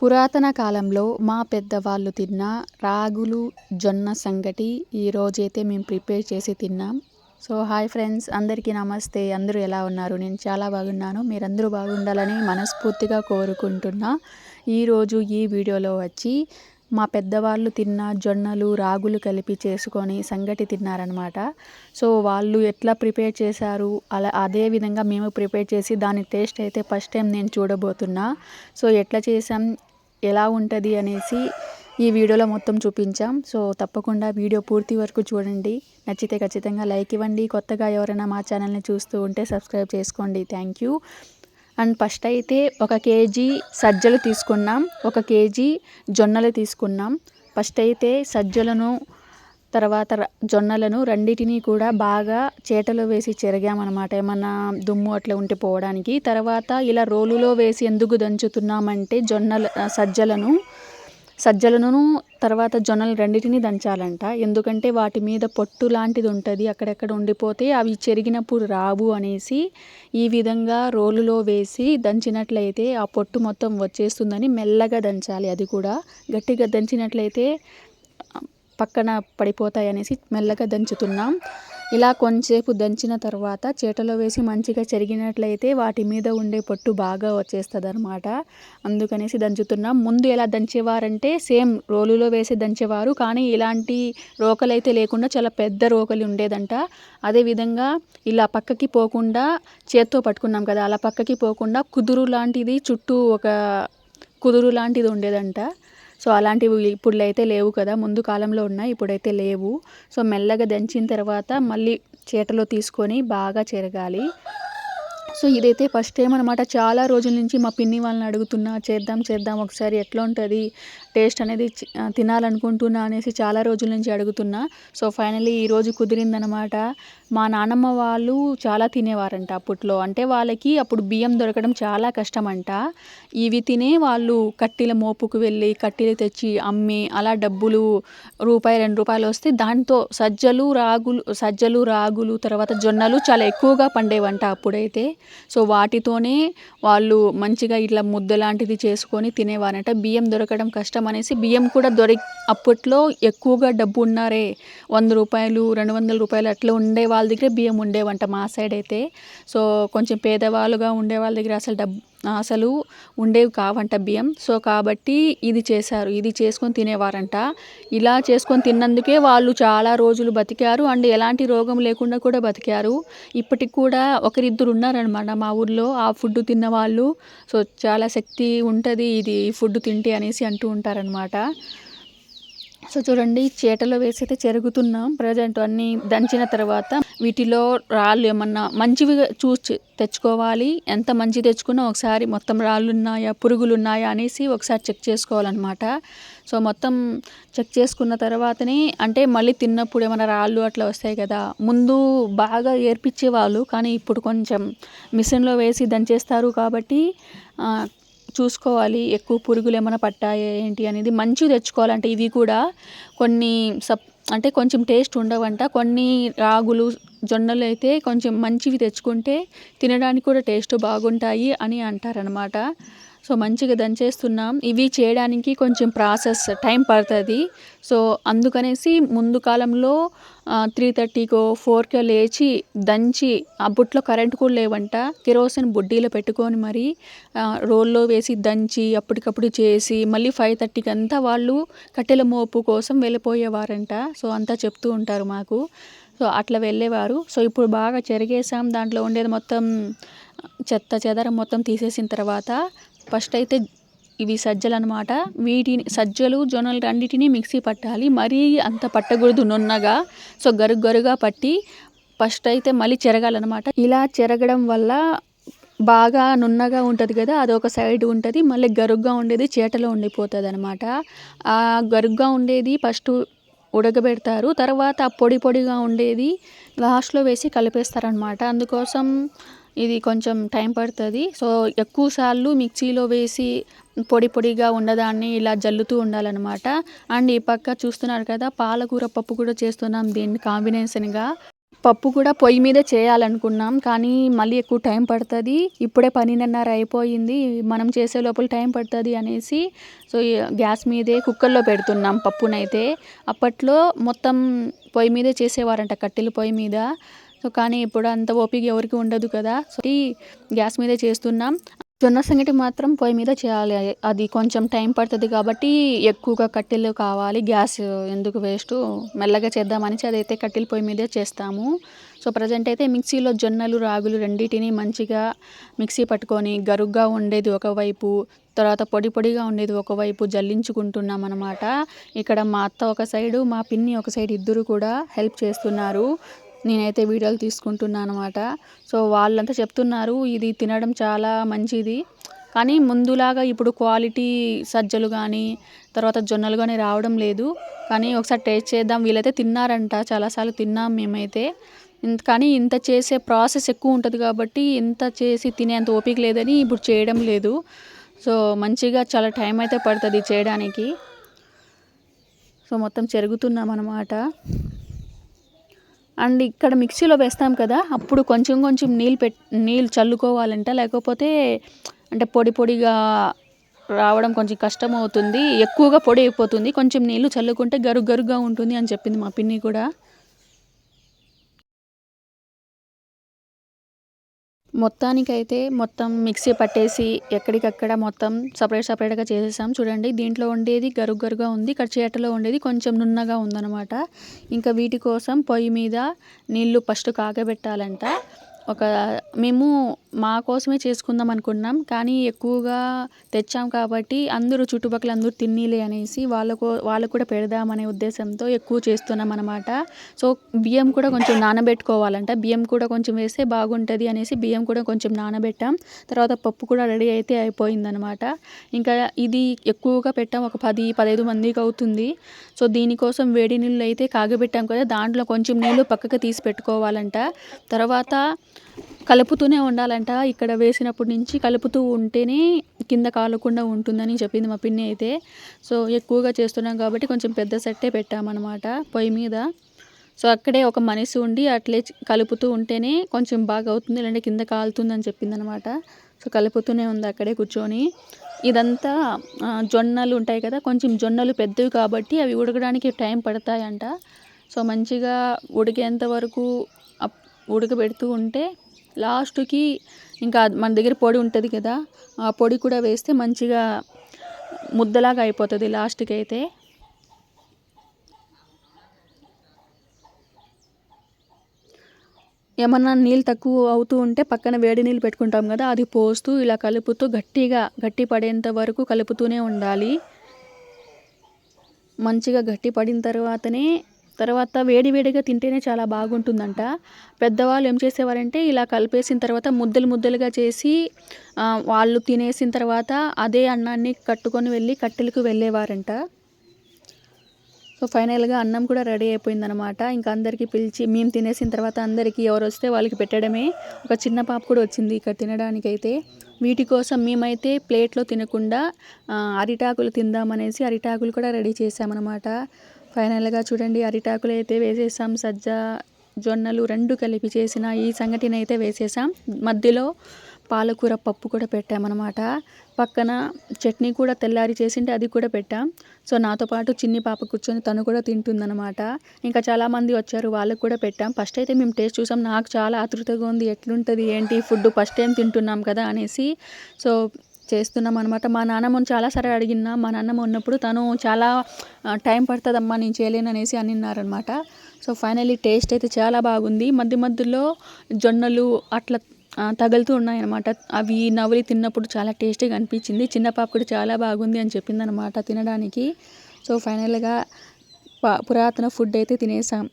పురాతన కాలంలో మా పెద్దవాళ్ళు తిన్న రాగులు, జొన్న సంగటి ఈరోజైతే మేము ప్రిపేర్ చేసి తిన్నాం. సో హాయ్ ఫ్రెండ్స్, అందరికీ నమస్తే. అందరూ ఎలా ఉన్నారు? నేను చాలా బాగున్నాను. మీరందరూ బాగుండాలని మనస్ఫూర్తిగా కోరుకుంటున్నా. ఈరోజు ఈ వీడియోలో వచ్చి మా పెద్దవాళ్ళు తిన్న జొన్నలు, రాగులు కలిపి చేసుకొని సంగటి తిన్నారనమాట. సో వాళ్ళు ఎట్లా ప్రిపేర్ చేశారు, అదే విధంగా మేము ప్రిపేర్ చేసి దాని టేస్ట్ అయితే ఫస్ట్ టైం నేను చూడబోతున్నా. సో ఎట్లా చేసాం, ఎలా ఉంటుంది అనేసి ఈ వీడియోలో మొత్తం చూపించాం. సో తప్పకుండా వీడియో పూర్తి వరకు చూడండి. నచ్చితే ఖచ్చితంగా లైక్ ఇవ్వండి. కొత్తగా ఎవరైనా మా ఛానల్ని చూస్తూ ఉంటే సబ్స్క్రైబ్ చేసుకోండి. Thank you. అండ్ ఫస్ట్ అయితే 1 కేజీ సజ్జలు తీసుకున్నాం, 1 కేజీ జొన్నలు తీసుకున్నాం. ఫస్ట్ అయితే సజ్జలను తర్వాత జొన్నలను రెండింటినీ కూడా బాగా చేటలో వేసి చెరిగామన్నమాట, ఏమన్నా దుమ్ము అట్లా ఉంటే పోవడానికి. తర్వాత ఇలా రోలులో వేసి ఎందుకు దంచుతున్నామంటే సజ్జలను తర్వాత జొన్నలు రెండింటినీ దంచాలంట. ఎందుకంటే వాటి మీద పొట్టు లాంటిది ఉంటుంది, అక్కడెక్కడ ఉండిపోతే అవి చెరిగినప్పుడు రావు అనేసి ఈ విధంగా రోలులో వేసి దంచినట్లయితే ఆ పొట్టు మొత్తం వచ్చేస్తుందని మెల్లగా దంచాలి. అది కూడా గట్టిగా దంచినట్లయితే పక్కన పడిపోతాయి అనేసి మెల్లగా దంచుతున్నాం. ఇలా కొంచెంసేపు దంచిన తర్వాత చేటలో వేసి మంచిగా చెరిగినట్లయితే వాటి మీద ఉండే పొట్టు బాగా వచ్చేస్తుంది అనమాట. అందుకనేసి దంచుతున్నాం. ముందు ఎలా దంచేవారంటే సేమ్ రోలులో వేసి దంచేవారు, కానీ ఇలాంటి రోకలు అయితే లేకుండా చాలా పెద్ద రోకలి ఉండేదంట. అదేవిధంగా ఇలా పక్కకి పోకుండా చేత్తో పట్టుకున్నాం కదా, అలా పక్కకి పోకుండా కుదురు లాంటిది చుట్టూ ఒక కుదురు లాంటిది ఉండేదంట. సో అలాంటివి ఇప్పుడు అయితే లేవు కదా, ముందు కాలంలో ఉన్నాయి, ఇప్పుడైతే లేవు. సో మెల్లగా దంచిన తర్వాత మళ్ళీ చేటలో తీసుకొని బాగా చెరగాలి. సో ఇదైతే ఫస్ట్ టైం అనమాట. చాలా రోజుల నుంచి మా పిన్ని వాళ్ళని అడుగుతున్నా, చేద్దాం ఒకసారి ఎట్లా ఉంటుంది టేస్ట్ అనేది తినాలనుకుంటున్నా అనేసి చాలా రోజుల నుంచి అడుగుతున్నా. సో ఫైనలీ ఈరోజు కుదిరిందనమాట. మా నాన్నమ్మ వాళ్ళు చాలా తినేవారంట అప్పట్లో. అంటే వాళ్ళకి అప్పుడు బియ్యం దొరకడం చాలా కష్టమంట. ఇవి తినే వాళ్ళు కట్టెల మోపుకు వెళ్ళి కట్టెలు తెచ్చి అమ్మి అలా డబ్బులు రూపాయి 2 రూపాయలు వస్తే దాంతో సజ్జలు రాగులు తర్వాత జొన్నలు చాలా ఎక్కువగా పండేవంట అప్పుడైతే. సో వాటితోనే వాళ్ళు మంచిగా ఇట్లా ముద్ద లాంటిది చేసుకొని తినేవారంట. బియ్యం దొరకడం కష్టం అనేసి బియ్యం కూడా అప్పట్లో ఎక్కువగా డబ్బు ఉన్నారే, 100 రూపాయలు 200 రూపాయలు అట్లా ఉండే వాళ్ళ దగ్గర బియ్యం ఉండేవంట మా సైడ్ అయితే. సో కొంచెం పేదవాళ్ళుగా ఉండే వాళ్ళ దగ్గర అసలు ఉండేవి కావంట బియ్యం. సో కాబట్టి ఇది చేశారు, ఇది చేసుకొని తినేవారంట. ఇలా చేసుకొని తిన్నందుకే వాళ్ళు చాలా రోజులు బతికారు అండ్ ఎలాంటి రోగం లేకుండా కూడా బతికారు. ఇప్పటికి కూడా ఒకరిద్దరు ఉన్నారనమాట మా ఊర్లో ఆ ఫుడ్ తిన్న వాళ్ళు. సో చాలా శక్తి ఉంటుంది ఇది ఫుడ్ తింటే అనేసి అంటూ ఉంటారనమాట. సో చూడండి, చేటలో వేసి అయితే చెరుగుతున్నాం ప్రజెంట్. అన్నీ దంచిన తర్వాత వీటిలో రాళ్ళు ఏమన్నా మంచివి చూసి తెచ్చుకోవాలి. ఎంత మంచి తెచ్చుకున్నా ఒకసారి మొత్తం రాళ్ళు ఉన్నాయా పురుగులు ఉన్నాయా అనేసి ఒకసారి చెక్ చేసుకోవాలన్నమాట. సో మొత్తం చెక్ చేసుకున్న తర్వాతనే, అంటే మళ్ళీ తిన్నప్పుడు ఏమైనా రాళ్ళు అట్లా వస్తాయి కదా, ముందు బాగా ఏర్పించేవాళ్ళు, కానీ ఇప్పుడు కొంచెం మిషన్లో వేసి దంచేస్తారు కాబట్టి చూసుకోవాలి ఎక్కువ పురుగులు ఏమైనా పట్టాయా ఏంటి అనేది. మంచివి తెచ్చుకోవాలంటే ఇవి కూడా కొన్ని అంటే కొంచెం టేస్ట్ ఉండవంట. కొన్ని రాగులు జొన్నలు అయితే కొంచెం మంచివి తెచ్చుకుంటే తినడానికి కూడా టేస్ట్ బాగుంటాయి అని అంటారనమాట. సో మంచిగా దంచేస్తున్నాం. ఇవి చేయడానికి కొంచెం ప్రాసెస్ టైం పడుతుంది. సో అందుకనేసి ముందు కాలంలో 3:30కో 4కో లేచి దంచి, అప్పట్లో కరెంట్ కూడా లేవంట, కిరోసిన్ బుడ్డీలో పెట్టుకొని మరి రోల్లో వేసి దంచి అప్పటికప్పుడు చేసి మళ్ళీ 5:30కి అంతా వాళ్ళు కట్టెల మోపు కోసం వెళ్ళిపోయేవారంట. సో అంతా చెప్తూ ఉంటారు మాకు. సో అట్లా వెళ్ళేవారు. సో ఇప్పుడు బాగా చెరిగేసాం. దాంట్లో ఉండేది మొత్తం చెత్త చెదరం మొత్తం తీసేసిన తర్వాత ఫస్ట్ అయితే ఇవి సజ్జలు అనమాట. సజ్జలు జొన్నలు రెండింటినీ మిక్సీ పట్టాలి. మరీ అంత పట్టకూడదు నున్నగా. సో గరుగ్గా పట్టి ఫస్ట్ అయితే మళ్ళీ చెరగాలన్నమాట. ఇలా చెరగడం వల్ల బాగా నున్నగా ఉంటుంది కదా, అదొక సైడ్ ఉంటుంది. మళ్ళీ గరుగ్గా ఉండేది చేటలో ఉండిపోతుంది అనమాట. ఆ గరుగ్గా ఉండేది ఫస్ట్ ఉడకబెడతారు, తర్వాత పొడిగా ఉండేది లాస్ట్లో వేసి కలిపేస్తారనమాట. అందుకోసం ఇది కొంచెం టైం పడుతుంది. సో ఎక్కువసార్లు మిక్సీలో వేసి పొడిగా ఉన్నదాన్ని ఇలా జల్లుతూ ఉండాలన్నమాట. అండ్ ఈ పక్క చూస్తున్నారు కదా, పాలకూర పప్పు కూడా చేస్తున్నాం దీన్ని కాంబినేషన్గా. పప్పు కూడా పొయ్యి మీదే చేయాలనుకున్నాం. కానీ మళ్ళీ ఎక్కువ టైం పడతది. ఇప్పుడే 12:30 అయిపోయింది. మనం చేసే లోపల టైం పడతది అనేసి సో, గ్యాస్ మీదే కుక్కర్‌లో పెడుతున్నాం పప్పునైతే. అప్పట్లో మొత్తం పొయ్యి మీదే చేసేవారంట కట్టెల పొయ్యి మీద. సో, కానీ ఇప్పుడు అంత ఓపిక ఎవరికీ ఉండదు కదా! సో, గ్యాస్ మీదే చేస్తున్నాం. జొన్న సంగటి మాత్రం పొయ్యి మీద చేయాలి. అది కొంచెం టైం పడతది కాబట్టి ఎక్కువగా కట్టెలు కావాలి. గ్యాస్ ఎందుకు వేస్టు మెల్లగా చేద్దామనేసి అదైతే కట్టెల పొయ్యి మీదే చేస్తాము. సో, ప్రెజెంట్ అయితే మిక్సీలో జొన్నలు, రాగులు రెండిటిని మంచిగా మిక్సీ పట్టుకొని గరుగ్గా ఉండేది ఒకవైపు, తర్వాత పొడి పొడిగా ఉండేది ఒకవైపు జల్లించుకుంటున్నామనమాట. ఇక్కడ మా అత్త ఒక సైడు, మా పిన్ని ఒక సైడ్ ఇద్దరు కూడా హెల్ప్ చేస్తున్నారు. నేనైతే వీడియోలు తీసుకుంటున్నాననమాట. సో, వాళ్ళంతా చెప్తున్నారు ఇది తినడం చాలా మంచిది. కానీ ముందులాగా ఇప్పుడు క్వాలిటీ సజ్జలు గానీ, తర్వాత జొన్నలు గానీ రావడం లేదు. కానీ ఒకసారి టేస్ట్ చేద్దాం వీళ్ళైతే తిన్నారంట. చాలా సార్లు తిన్నాం మేమైతే. కానీ ఇంత చేసే ప్రాసెస్ ఎక్కువుంటది కాబట్టి ఇంత చేసి తినేంత ఓపిక లేదని ఇప్పుడు చేయడం లేదు. సో, మంచిగా చాలా టైం అయితే పడతది చేయడానికి. సో, మొత్తం చెరుగుతున్నామనమాట. అండ్ ఇక్కడ మిక్సీలో వేస్తాం కదా! అప్పుడు కొంచెం కొంచెం నీళ్ళు చల్లుకోవాలంట. లేకపోతే అంటే పొడి పొడిగా రావడం కొంచెం కష్టమవుతుంది. ఎక్కువగా పొడి అయిపోతుంది. కొంచెం నీళ్ళు చల్లుకుంటే గరుగ్గా ఉంటుంది అని చెప్పింది మా పిన్ని కూడా. మొత్తానికైతే మొత్తం మిక్సీ పట్టేసి ఎక్కడికక్కడ మొత్తం సెపరేట్‌గా చేసేసాం. చూడండి దీంట్లో ఉండేది గరుగ్గా ఉంది. ఇక్కడ చేటలో ఉండేది కొంచెం నున్నగా ఉందనమాట. ఇంకా వీటి కోసం పొయ్యి మీద నీళ్ళు ఫస్ట్ కాగబెట్టాలంట. మేము మా కోసమే చేసుకుందాం అనుకున్నాం. కానీ ఎక్కువగా తెచ్చాం కాబట్టి చుట్టుపక్కల అందరూ తిన్నీలే అనేసి వాళ్ళకు కూడా పెడదామనే ఉద్దేశంతో ఎక్కువ చేస్తున్నామనమాట. సో, బియ్యం కూడా కొంచెం నానబెట్టుకోవాలంట. బియ్యం కూడా కొంచెం వేస్తే బాగుంటది అనేసి బియ్యం కూడా కొంచెం నానబెట్టాం. తర్వాత పప్పు కూడా రెడీ అయితే అయిపోయిందనమాట. ఇంకా ఇది ఎక్కువగా పెట్టాం. ఒక 15 మందికి అవుతుంది. సో, దీనికోసం వేడి నీళ్ళు అయితే కాగబెట్టాం కదా! దాంట్లో కొంచెం నీళ్ళు పక్కకు తీసి పెట్టుకోవాలంట. తర్వాత కలుపుతూనే ఉండాలంట. ఇక్కడ వేసినప్పటి నుంచి కలుపుతూ ఉంటేనే కింద కాలకుండా ఉంటుందని చెప్పింది మా పిన్ని అయితే. సో, ఎక్కువగా చేస్తున్నాం కాబట్టి కొంచెం పెద్ద సెట్టే పెట్టామనమాట పొయ్యి మీద. సో, అక్కడే ఒక మనిషి ఉండి అట్లే కలుపుతూ ఉంటేనే కొంచెం బాగా అవుతుంది. లేదంటే కింద కాలుతుందని చెప్పిందనమాట. సో, కలుపుతూనే ఉంది అక్కడే కూర్చొని. ఇదంతా జొన్నలు ఉంటాయి కదా! కొంచెం జొన్నలు పెద్దవి కాబట్టి అవి ఉడకడానికి టైం పడతాయంట. సో, మంచిగా ఉడికేంత వరకు ఉడకబెడుతూ ఉంటే లాస్ట్‌కి ఇంకా మన దగ్గర పొడి ఉంటది కదా! ఆ పొడి కూడా వేస్తే మంచిగా ముద్దలాగా అయిపోతది లాస్ట్‌కైతే. ఏమన్నా నీళ్ళు తక్కువ అవుతూ ఉంటే పక్కన వేడి నీళ్ళు పెట్టుకుంటాం కదా! అది పోస్తూ ఇలా కలుపుతూ గట్టి పడేంత వరకు కలుపుతూనే ఉండాలి. మంచిగా గట్టి పడిన తర్వాత వేడిగా తింటేనే చాలా బాగుంటుందంట. పెద్దవాళ్ళు ఏం చేసేవారంటే ఇలా కలిపేసిన తర్వాత ముద్దలుగా చేసి వాళ్ళు తినేసిన తర్వాత అదే అన్నాన్ని కట్టుకొని వెళ్ళి కట్టెలకు వెళ్ళేవారంట. సో, ఫైనల్‌గా అన్నం కూడా రెడీ అయిపోయిందనమాట. ఇంకా అందరికీ పిలిచి మేము తినేసిన తర్వాత అందరికీ ఎవరొస్తే వాళ్ళకి పెట్టడమే. ఒక చిన్న పాప కూడా వచ్చింది ఇక్కడ తినడానికైతే. వీటి కోసం మేమైతే ప్లేట్‌లో తినకుండా అరిటాకులు తిందామనేసి అరిటాకులు కూడా రెడీ చేశామనమాట. ఫైనల్‌గా చూడండి అరిటాకులైతే వేసేసాం. జొన్నలు 2 కలిపి చేసిన ఈ సంగటినైతే వేసేసాం. మధ్యలో పాలకూర పప్పు కూడా పెట్టామనమాట. పక్కన చట్నీ కూడా తెల్లారి చేసింటే అది కూడా పెట్టాం. సో, నాతో పాటు చిన్ని పాప కూర్చొని తను కూడా తింటుందనమాట. ఇంకా చాలామంది వచ్చారు వాళ్ళకి కూడా పెట్టాం. ఫస్ట్ అయితే మేము టేస్ట్ చూసాం. నాకు చాలా ఆతృతగా ఉంది. ఎట్లుంటది ఏంటి ఫుడ్ ఫస్ట్ టైం తింటున్నాం కదా అనేసి. సో, చేస్తున్నామనమాట. మా నాన్నమ్మని చాలా సార్లు అడిగినా మా నాన్నమ్మ ఉన్నప్పుడు తను చాలా టైం పడతదమ్మా నేను చేయలేననేసి అనిన్నారనమాట. సో, ఫైనల్లీ టేస్ట్ అయితే చాలా బాగుంది. మధ్యలో జొన్నలు అట్లా తగులుతూ ఉన్నాయన్నమాట. అవి నమిలి తిన్నప్పుడు చాలా టేస్టీగా అనిపించింది. చిన్న పాప కూడా చాలా బాగుంది అని చెప్పిందనమాట తినడానికి. సో, ఫైనల్‌గా పురాతన ఫుడ్ అయితే తినేసాం.